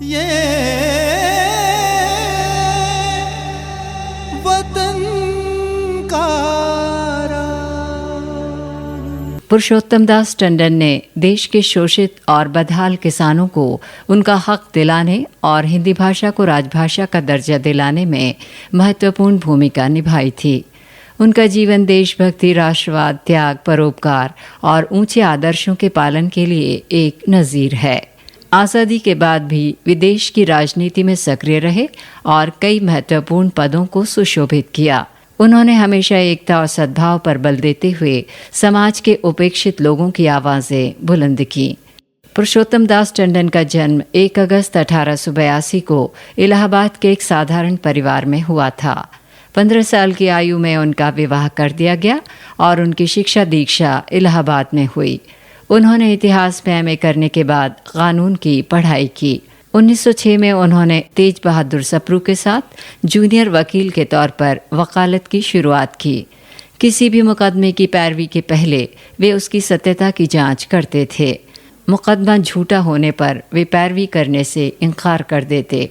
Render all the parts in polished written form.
ये वतन का पुरुषोत्तम दास टंडन ने देश के शोषित और बदहाल किसानों को उनका हक दिलाने और हिंदी भाषा को राजभाषा का दर्जा दिलाने में महत्वपूर्ण भूमिका निभाई थी। उनका जीवन देशभक्ति, राष्ट्रवाद, त्याग, परोपकार और ऊंचे आदर्शों के पालन के लिए एक नज़ीर है। आज़ादी के बाद भी वे देश की राजनीति में सक्रिय रहे और कई महत्वपूर्ण पदों को सुशोभित किया। उन्होंने हमेशा एकता और सद्भाव पर बल देते हुए समाज के उपेक्षित लोगों की आवाज़ें बुलंद की। पुरुषोत्तम दास टंडन का जन्म 1 अगस्त 1882 को इलाहाबाद के एक साधारण परिवार में हुआ था। 15 साल की आयु में उनका विवाह कर दिया गया और उनकी शिक्षा दीक्षा इलाहाबाद में हुई। उन्होंने इतिहास में एमए करने के बाद कानून की पढ़ाई की। 1906 में उन्होंने तेज बहादुर सप्रू के साथ जूनियर वकील के तौर पर वकालत की शुरुआत की। किसी भी मुकदमे की पैरवी के पहले वे उसकी सत्यता की जांच करते थे। मुकदमा झूठा होने पर वे पैरवी करने से इनकार कर देते।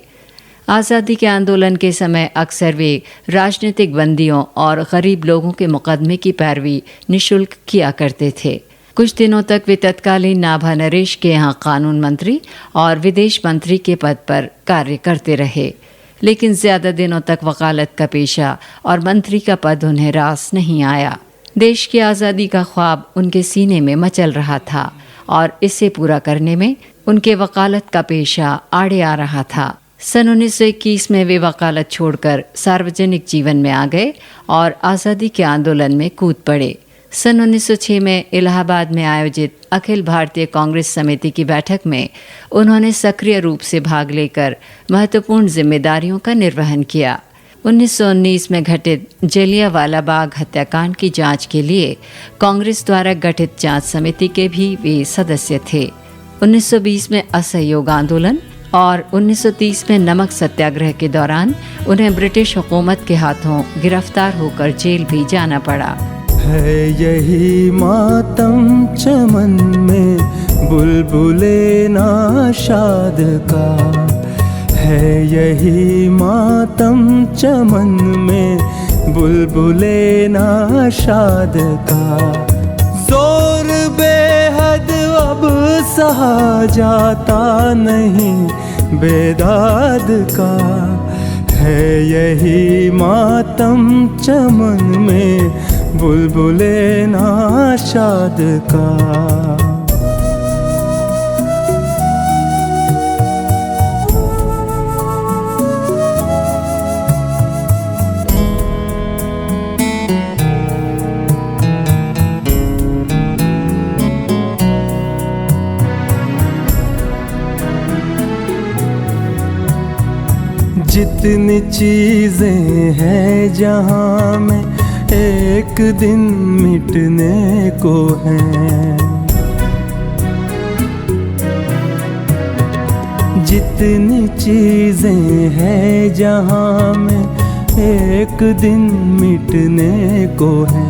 आज़ादी के आंदोलन के समय अक्सर वे राजनीतिक बंदियों और गरीब लोगों के मुकदमे की पैरवी निःशुल्क किया करते थे। कुछ दिनों तक वे तत्कालीन नाभा नरेश के यहाँ कानून मंत्री और विदेश मंत्री के पद पर कार्य करते रहे, लेकिन ज़्यादा दिनों तक वकालत का पेशा और मंत्री का पद उन्हें रास नहीं आया। देश की आज़ादी का ख्वाब उनके सीने में मचल रहा था और इसे पूरा करने में उनके वकालत का पेशा आड़े आ रहा था। सन 1921 में वे वकालत छोड़कर सार्वजनिक जीवन में आ गए और आज़ादी के आंदोलन में कूद पड़े। सन 1906 में इलाहाबाद में आयोजित अखिल भारतीय कांग्रेस समिति की बैठक में उन्होंने सक्रिय रूप से भाग लेकर महत्वपूर्ण जिम्मेदारियों का निर्वहन किया। 1919 में घटित जलियांवाला बाग हत्याकांड की जांच के लिए कांग्रेस द्वारा गठित जांच समिति के भी वे सदस्य थे। 1920 में असहयोग आंदोलन और 1930 में नमक सत्याग्रह के दौरान उन्हें ब्रिटिश हुकूमत के हाथों गिरफ्तार होकर जेल भी जाना पड़ा। है यही मातम चमन में बुलबुले नाशाद का, है यही मातम चमन में बुलबुले नाशाद का। जोर बेहद अब सहा जाता नहीं बेदाद का, है यही मातम चमन में बुलबुले नाशाद का। जितनी चीजें हैं जहां में एक दिन मिटने को है, जितनी चीजें हैं जहां में एक दिन मिटने को है,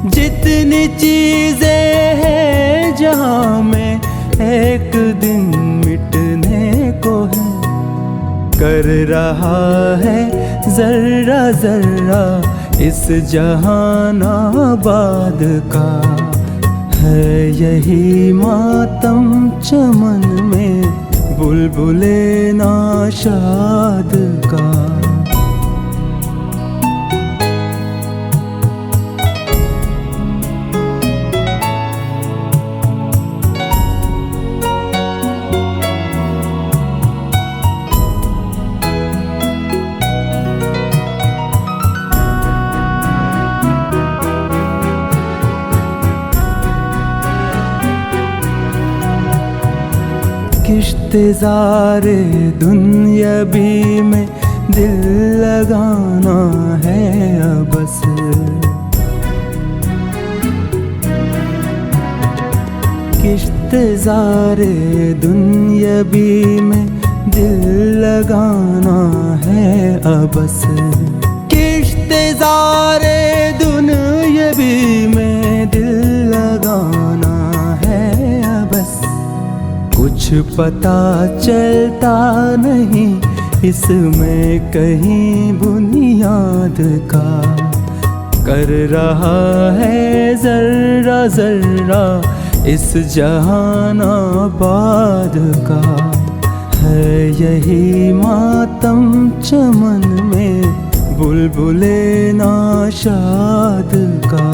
जितनी चीजें हैं जहां में एक दिन मिटने को है। कर रहा है जर्रा जर्रा इस जहान आबाद का, है यही मातम चमन में बुलबुले नाशाद का। किश्तज़ारे दुनियावी में दिल लगाना है बस, किश्तज़ारे दुनियावी में दिल लगाना है बस, किश्तज़ारे दुनियावी में दिल लगाना है बस। कुछ कुछ पता चलता नहीं इसमें कहीं बुनियाद का। कर रहा है जर्रा जर्रा इस जहान आबाद का। है यही मातम चमन में बुलबुले नाशाद का।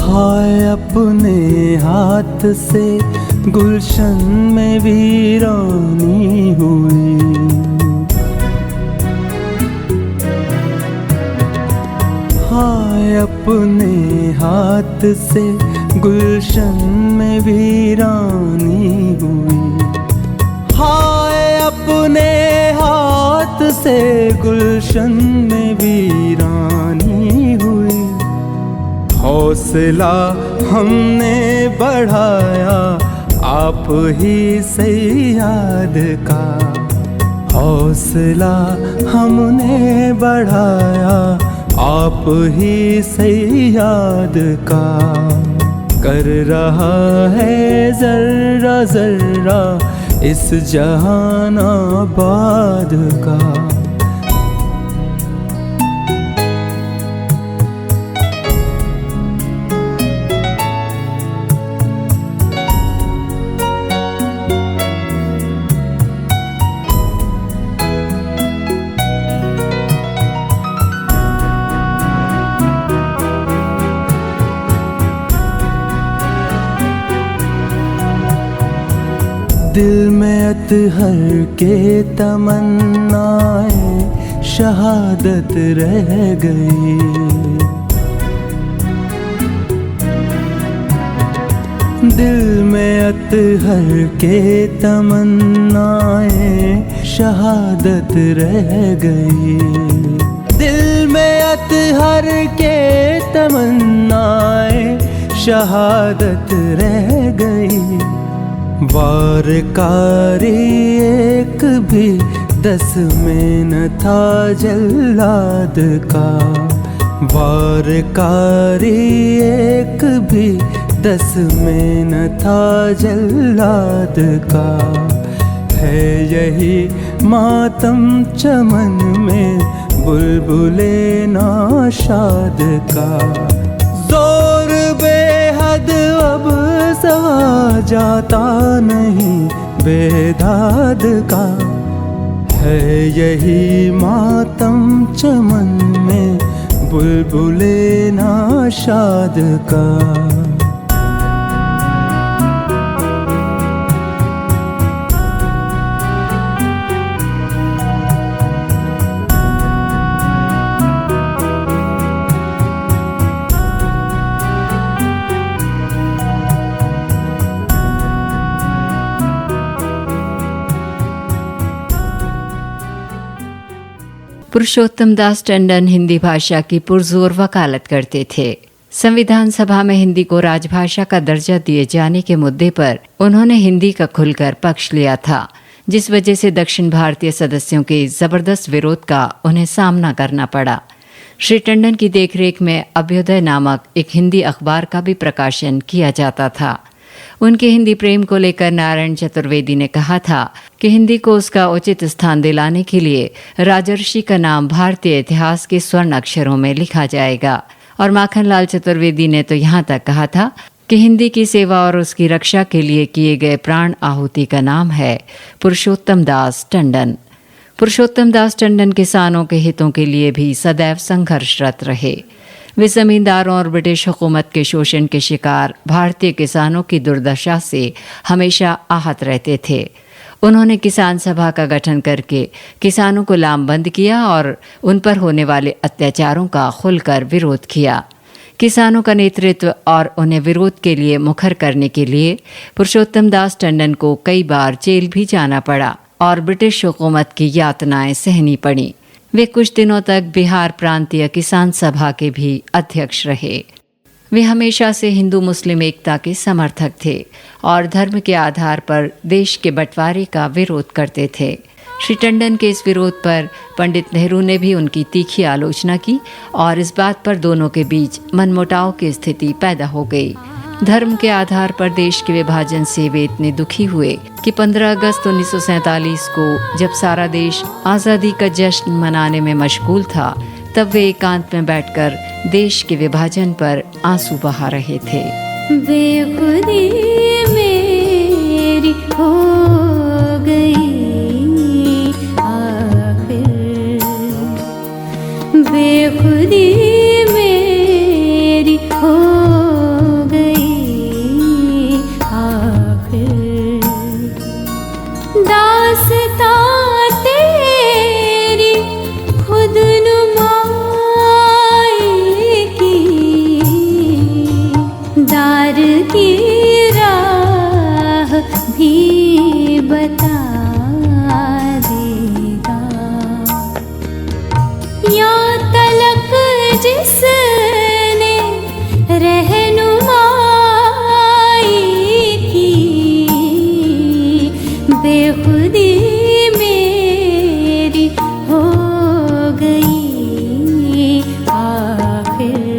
हाय अपने हाथ से गुलशन में वीरानी हुई। हाय अपने हाथ से गुलशन में वीरानी हुई। हाय अपने हाथ से गुलशन में वीरानी हुई। हौसला हमने बढ़ाया आप ही से याद का। हौसला हमने बढ़ाया आप ही से याद का। कर रहा है जर्रा जर्रा इस जहान आबाद का। दिल में अतहर के तमन्नाएं शहादत रह गई। दिल में अतहर के तमन्नाएं शहादत रह गई। दिल में अतहर के तमन्नाएं शहादत रह गई। वारकारी एक भी 10 में न था जल्लाद का। वारकारी एक भी 10 में न था जल्लाद का। है यही मातम चमन में बुलबुले नाशाद का। जोर बेहद अब सहा जाता नहीं बेदाद का। है यही मातम चमन में बुलबुले नाशाद का। पुरुषोत्तम दास टंडन हिंदी भाषा की पुरजोर वकालत करते थे। संविधान सभा में हिंदी को राजभाषा का दर्जा दिए जाने के मुद्दे पर उन्होंने हिंदी का खुलकर पक्ष लिया था, जिस वजह से दक्षिण भारतीय सदस्यों के जबरदस्त विरोध का उन्हें सामना करना पड़ा। श्री टंडन की देखरेख में अभ्युदय नामक एक हिंदी अखबार का भी प्रकाशन किया जाता था। उनके हिंदी प्रेम को लेकर नारायण चतुर्वेदी ने कहा था कि हिंदी को उसका उचित स्थान दिलाने के लिए राजर्षि का नाम भारतीय इतिहास के स्वर्ण अक्षरों में लिखा जाएगा। और माखनलाल चतुर्वेदी ने तो यहाँ तक कहा था कि हिंदी की सेवा और उसकी रक्षा के लिए किए गए प्राण आहुति का नाम है पुरुषोत्तम दास टंडन। पुरुषोत्तम दास टंडन किसानों के हितों के लिए भी सदैव संघर्षरत रहे। वे जमींदारों और ब्रिटिश हुकूमत के शोषण के शिकार भारतीय किसानों की दुर्दशा से हमेशा आहत रहते थे। उन्होंने किसान सभा का गठन करके किसानों को लामबंद किया और उन पर होने वाले अत्याचारों का खुलकर विरोध किया। किसानों का नेतृत्व और उन्हें विरोध के लिए मुखर करने के लिए पुरुषोत्तम दास टंडन को कई बार जेल भी जाना पड़ा और ब्रिटिश हुकूमत की यातनाएं सहनी पड़ी। वे कुछ दिनों तक बिहार प्रांतीय किसान सभा के भी अध्यक्ष रहे। वे हमेशा से हिंदू मुस्लिम एकता के समर्थक थे और धर्म के आधार पर देश के बंटवारे का विरोध करते थे। श्री टंडन के इस विरोध पर पंडित नेहरू ने भी उनकी तीखी आलोचना की और इस बात पर दोनों के बीच मनमुटाव की स्थिति पैदा हो गई। धर्म के आधार पर देश के विभाजन से वे इतने दुखी हुए कि 15 अगस्त 1947 को जब सारा देश आज़ादी का जश्न मनाने में मशगूल था, तब वे एकांत में बैठकर देश के विभाजन पर आंसू बहा रहे थे। बेखुदी मेरी हो गई आखिर, बेखुदी मेरी हो गई आखिर, दास्तां तेरी खुद की राह भी बता देगा, यहाँ तलक जिसने रहनुमाई की, बेखुदी मेरी हो गई आखिर।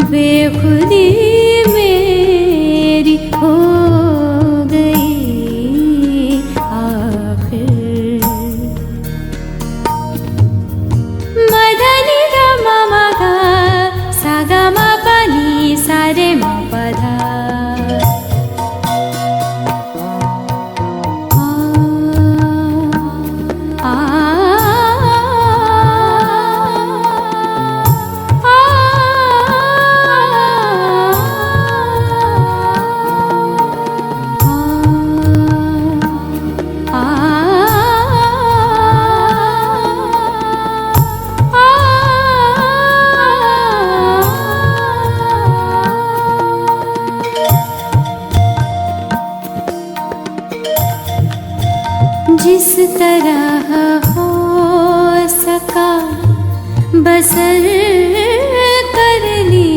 बेखुदी मेरी हो गई आखिर। मदनी गा मा गा सा गा मा पा नी सा रे मा पा धा, जिस तरह हो सका बसर कर ली,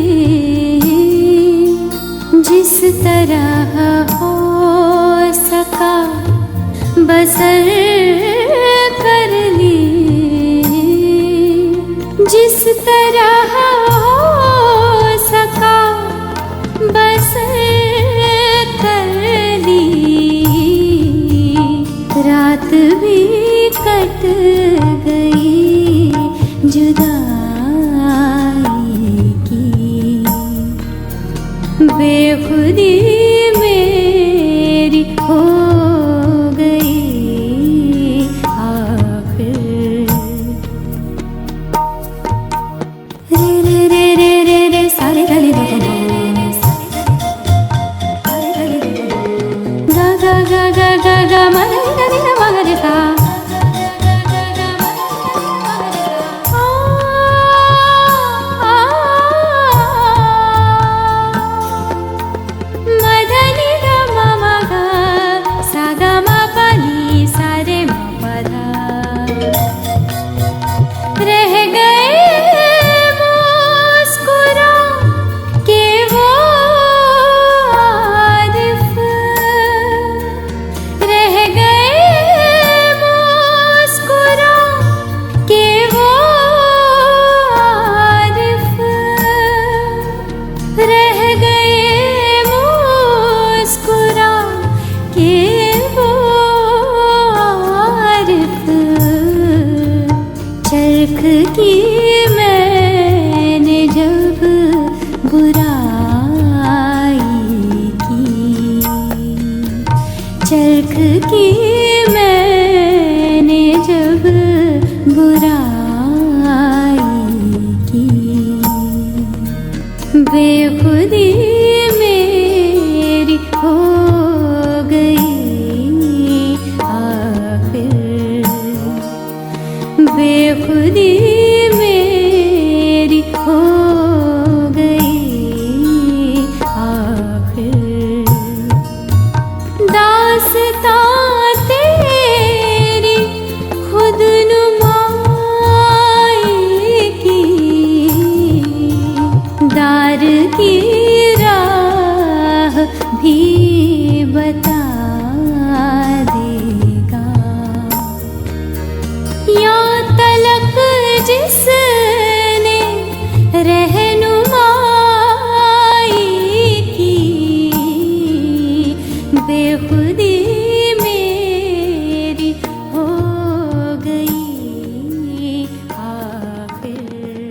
जिस तरह हो सका बसर कर ली, जिस तरह हो सका बसर कर ली, रात भी कट गई जुदाई की, बेखुदी मेरी हो गई आखिर। रे रे रे रे रे रे सारे गले गा गा गा गा गा गा मा गा गा मा गा रे सा, की मैंने जब बुराई की, चरख की मैंने जब बुराई की, बेखुदी मेरी हो गई आखिर, बेखुदी मेरी हो गई आखिर। दास्तां तेरी खुद नुमाई की, दार की राह भी बता देगा, या तलक जिसने रहनुमाई की, बेखुदी मेरी हो गई आखिर।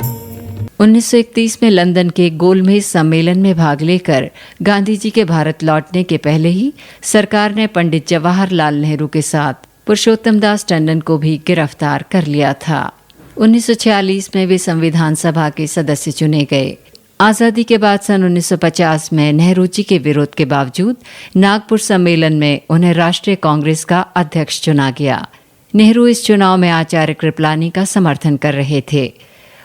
1931 में लंदन के गोलमेज सम्मेलन में भाग लेकर गांधी जी के भारत लौटने के पहले ही सरकार ने पंडित जवाहरलाल नेहरू के साथ पुरुषोत्तम दास टंडन को भी गिरफ्तार कर लिया था। 1946 में वे संविधान सभा के सदस्य चुने गए। आज़ादी के बाद सन 1950 में नेहरू जी के विरोध के बावजूद नागपुर सम्मेलन में उन्हें राष्ट्रीय कांग्रेस का अध्यक्ष चुना गया। नेहरू इस चुनाव में आचार्य कृपलानी का समर्थन कर रहे थे।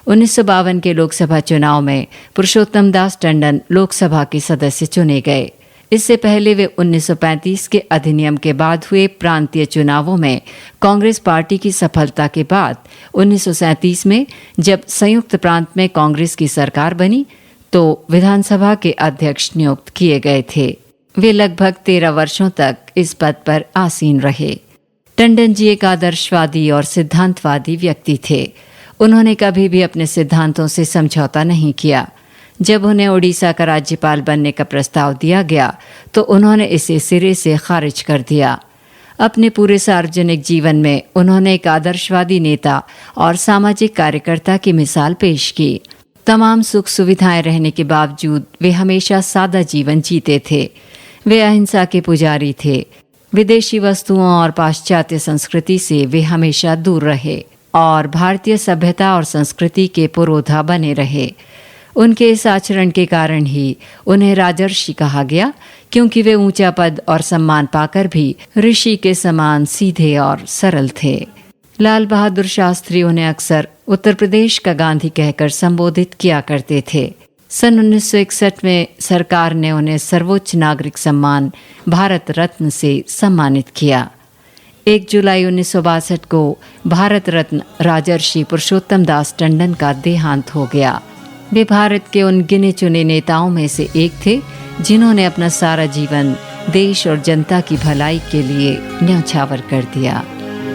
1952 के लोकसभा चुनाव में पुरुषोत्तम दास टंडन लोकसभा के सदस्य चुने गए। इससे पहले वे 1935 के अधिनियम के बाद हुए प्रांतीय चुनावों में कांग्रेस पार्टी की सफलता के बाद 1937 में जब संयुक्त प्रांत में कांग्रेस की सरकार बनी तो विधानसभा के अध्यक्ष नियुक्त किए गए थे। वे लगभग 13 वर्षों तक इस पद पर आसीन रहे। टंडन जी एक आदर्शवादी और सिद्धांतवादी व्यक्ति थे। उन्होंने कभी भी अपने सिद्धांतों से समझौता नहीं किया। जब उन्हें ओडिशा का राज्यपाल बनने का प्रस्ताव दिया गया तो उन्होंने इसे सिरे से खारिज कर दिया। अपने पूरे सार्वजनिक जीवन में उन्होंने एक आदर्शवादी नेता और सामाजिक कार्यकर्ता की मिसाल पेश की। तमाम सुख सुविधाएं रहने के बावजूद वे हमेशा सादा जीवन जीते थे। वे अहिंसा के पुजारी थे। विदेशी वस्तुओं और पाश्चात्य संस्कृति से वे हमेशा दूर रहे और भारतीय सभ्यता और संस्कृति के पुरोधा बने रहे। उनके इस आचरण के कारण ही उन्हें राजर्षि कहा गया, क्योंकि वे ऊंचा पद और सम्मान पाकर भी ऋषि के समान सीधे और सरल थे। लाल बहादुर शास्त्री उन्हें अक्सर उत्तर प्रदेश का गांधी कहकर संबोधित किया करते थे। सन 1961 में सरकार ने उन्हें सर्वोच्च नागरिक सम्मान भारत रत्न से सम्मानित किया। 1 जुलाई 1962 को भारत रत्न राजर्षि पुरुषोत्तम दास टंडन का देहांत हो गया। वे भारत के उन गिने चुने नेताओं में से एक थे जिन्होंने अपना सारा जीवन देश और जनता की भलाई के लिए न्यौछावर कर दिया।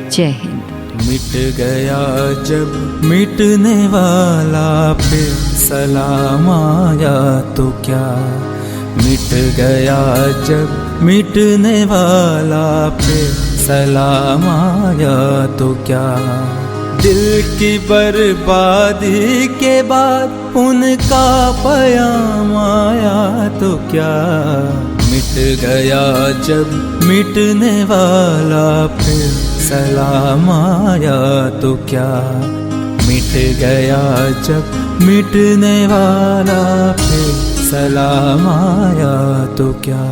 जय हिंद। मिट गया जब मिटने वाला फिर सलाम आया तो क्या, मिट गया जब मिटने वाला फिर सलाम आया तो क्या, दिल की बर्बादी के बाद उनका पयाम आया तो क्या, मिट गया जब मिटने वाला फिर सलाम आया तो क्या, मिट गया जब मिटने वाला फिर सलाम आया तो क्या।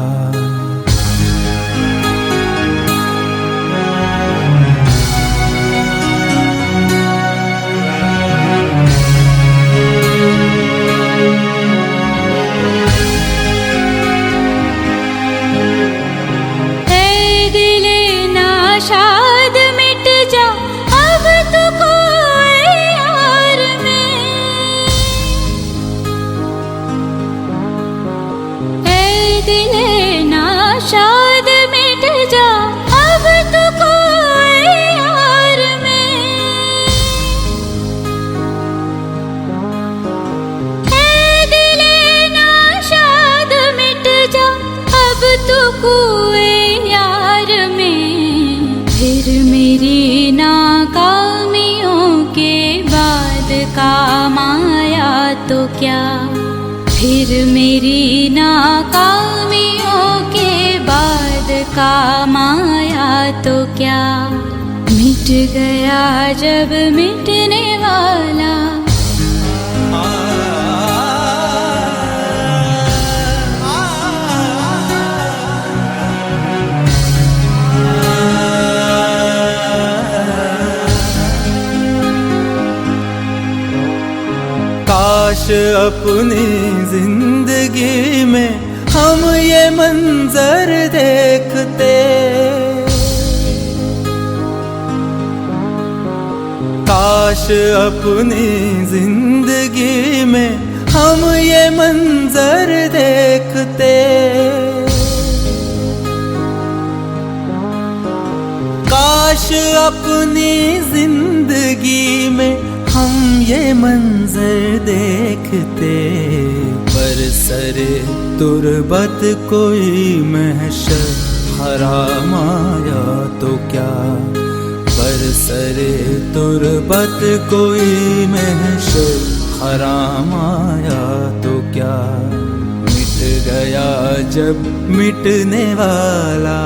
शाद मिट जा अब तो कोई यार में, ऐ दिले ना शाद मिट जा अब तो कोई यार में, ऐ दिले ना शाद मिट जा अब तो कोई यार में, फिर मेरी नाकामियों के बाद काम आया तो क्या, फिर मेरी नाकामियों के बाद काम आया तो क्या। मिट गया जब मिटने वाला, काश अपनी जिंदगी में हम ये मंजर देखते, काश अपनी जिंदगी में हम ये मंजर देखते। काश अपनी जिंदगी में हम ये मंजर देखते, पर सरे तुरबत कोई महशर हराम आया तो क्या, पर सरे तुरबत कोई महशर हराम आया तो क्या। मिट गया जब मिटने वाला,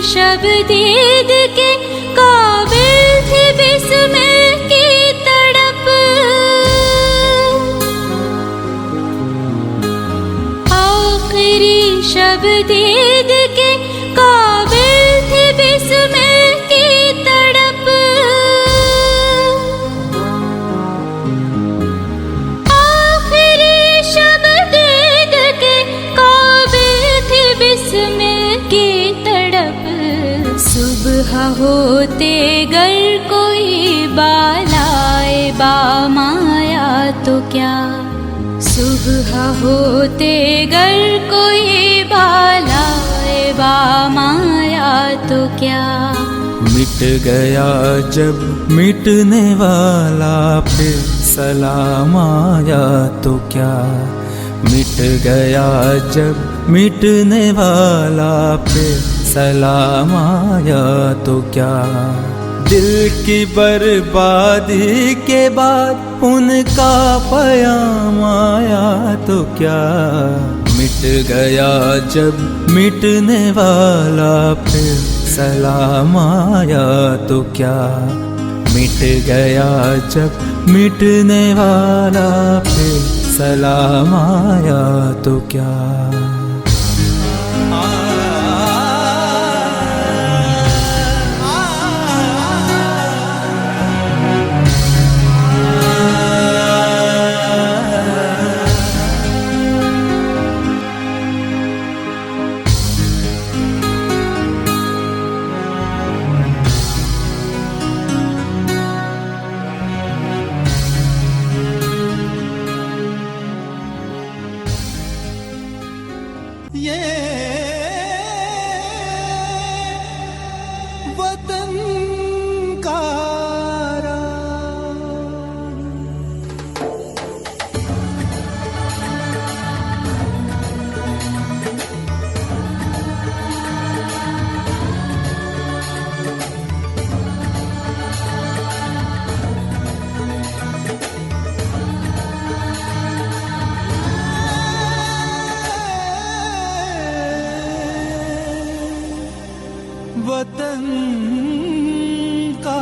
शब्द ईद के काबिल थी बिस्मिल की तड़प, आखिरी शब्द ईद के काबिल थी बिस्मिल की तड़प। आखिरी शब्द ईद के काबिल थी बिस्मिल की तड़प। सुबह होते गर कोई बालाए बाम आया तो क्या, सुबह होते गर कोई बालाए बाम आया तो क्या। मिट गया जब मिटने वाला फिर सलाम आया तो क्या, मिट गया जब मिटने वाला फिर सलाम आया तो क्या। दिल की बर्बादी के बाद उनका पयाम आया तो क्या, मिट गया जब मिटने वाला फिर सलाम आया तो क्या, मिट गया जब मिटने वाला फिर सलाम आया तो क्या। ये वतन का वतन का